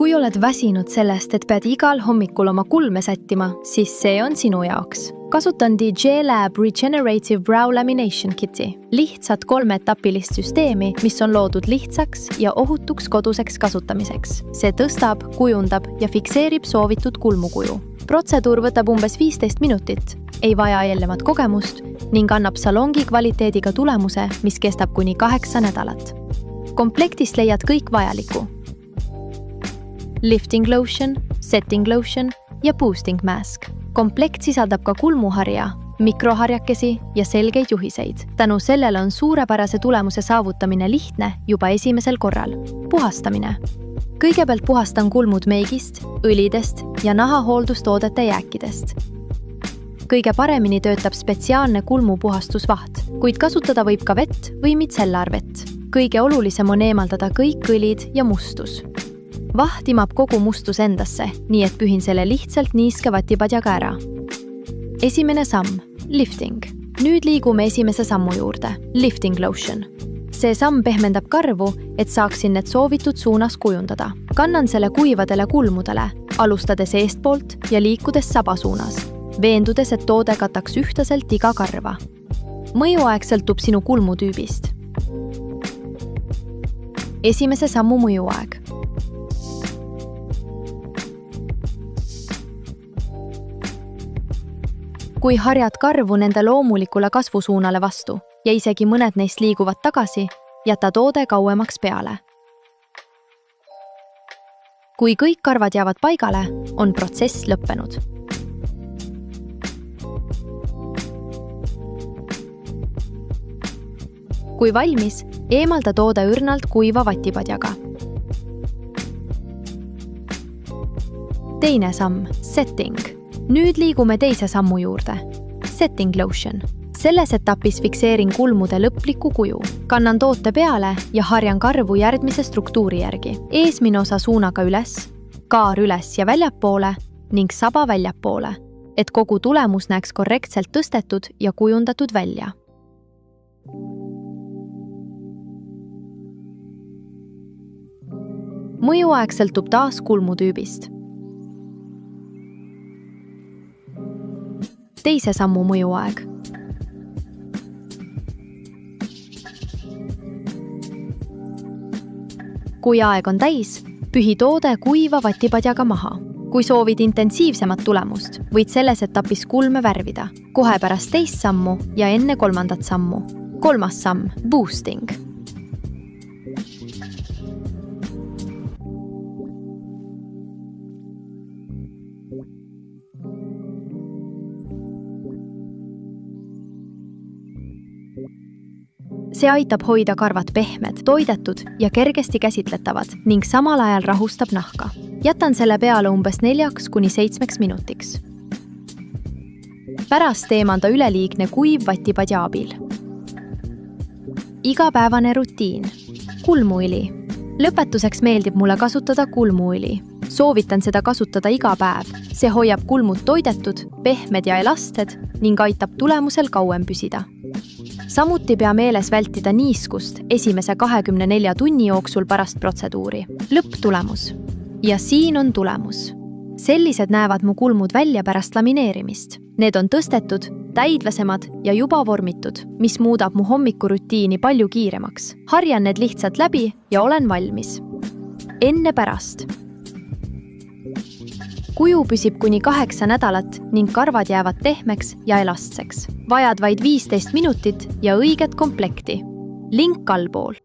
Kui oled väsinud sellest, et pead igal hommikul oma kulme sättima, siis see on sinu jaoks. Kasutan DJ Lab Regenerative Brow Lamination Kiti. Lihtsat 3-etapilist süsteemi, mis on loodud lihtsaks ja ohutuks koduseks kasutamiseks. See tõstab, kujundab ja fikseerib soovitud kulmukuju. Protseduur võtab umbes 15 minutit, ei vaja eelnevat kogemust ning annab salongi kvaliteediga tulemuse, mis kestab kuni 8 nädalat. Komplektist leiad kõik vajaliku. Lifting lotion, setting lotion ja boosting mask. Komplekt sisaldab ka kulmuharja, mikroharjakesi ja selgeid juhiseid. Tänu sellele on suurepärase tulemuse saavutamine lihtne juba esimesel korral. Puhastamine. Kõigepealt puhastan kulmud meigist, õlidest ja nahahooldustoodete jääkidest. Kõige paremini töötab spetsiaalne kulmupuhastusvaht, kuid kasutada võib ka vett või mitsellarvett. Kõige olulisem on eemaldada kõik õlid ja mustus. Vaht imab kogu mustus endasse, nii et pühin selle lihtsalt niiske vatipadjaga ära. Esimene samm, lifting. Nüüd liigume esimese sammu juurde, lifting lotion. See samm pehmendab karvu, et saaksin need soovitud suunas kujundada. Kannan selle kuivadele kulmudele, alustades eestpoolt ja liikudes saba suunas, veendudes, et toode kataks ühtlaselt iga karva. Mõjuaeg sõltub sinu kulmutüübist. Esimese sammu mõjuaeg. Kui harjad karvu nende loomulikule kasvusuunale vastu ja isegi mõned neist liiguvad tagasi, jäta toode kauemaks peale. Kui kõik karvad jäävad paigale, on protsess lõppenud. Kui valmis, eemalda toode õrnalt kuiva vatipadjaga. Teine samm, setting. Nüüd liigume teise sammu juurde. Setting lotion. Selles etapis fikseerin kulmude lõpliku kuju. Kannan toote peale ja harjan karvu järgmise struktuuri järgi. Eesmine osa suunaga üles, kaar üles ja väljapoole ning saba väljapoole, et kogu tulemus näeks korrektselt tõstetud ja kujundatud välja. Mõjuaeg sõltub taas kulmutüübist. Teise sammu mõjuaeg. Kui aeg on täis, pühi toode kuiva vatipadjaga maha. Kui soovid intensiivsemat tulemust, võid selles etapis kulme värvida, kohe pärast teist sammu ja enne kolmandat sammu. Kolmas samm, boosting. See aitab hoida karvad pehmed, toidetud ja kergesti käsitletavad ning samal ajal rahustab nahka. Jätan selle peale umbes 4–7 minutiks. Pärast eemanda üleliigne kuiv vatipadja abil. Igapäevane rutiin. Kulmuõli. Lõpetuseks meeldib mulle kasutada kulmuõli. Soovitan seda kasutada iga päev. See hoiab kulmud toidetud, pehmed ja elasted ning aitab tulemusel kauem püsida. Samuti pea meeles vältida niiskust esimese 24 tunni jooksul pärast protseduuri. Lõpptulemus. Ja siin on tulemus. Sellised näevad mu kulmud välja pärast lamineerimist. Need on tõstetud, täidlasemad ja juba vormitud, mis muudab mu hommikurutiini palju kiiremaks. Harjan need lihtsalt läbi ja olen valmis. Enne pärast. Kuju püsib kuni 8 nädalat ning karvad jäävad pehmeks ja elastseks. Vajad vaid 15 minutit ja õiget komplekti. Link allpool.